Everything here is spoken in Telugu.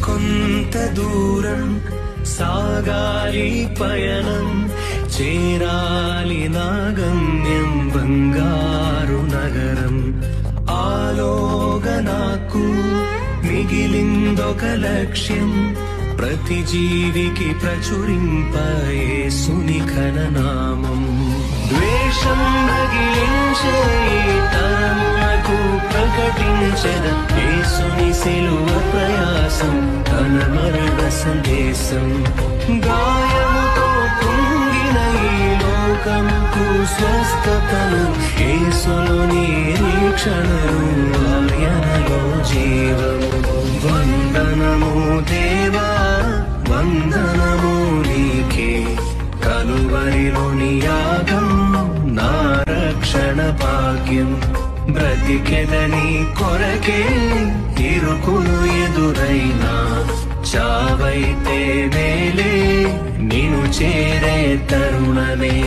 ఇంకొంత దూరం సాగాలి పయనం, చేరాలి నా గమ్యం బంగారు నగరం. ఆలోగా నాకు మిగిలిందొక లక్ష్యం, ప్రతి జీవికి ప్రచురింప యేసుని ఘననామం. ద్వేషం రగిలించే తరములకు ప్రకటించెద యేసుని సిలువ ప్రయాసం, తన మరణ సందేశం. గాయముతో కుంగిన ఈ లోకముకు స్వస్థతను, యేసులో నిరీక్షణను, ఆయనలో జీవము. వందనము దేవా వందనము నీకే, కలువరిలోని యాగం నా రక్షణ భాగ్యం. బ్రతికెదని కొరకే ఇరుకులు ఎదురైనా, చావైతే మేలే నిన్ను చేరే తరుణమే.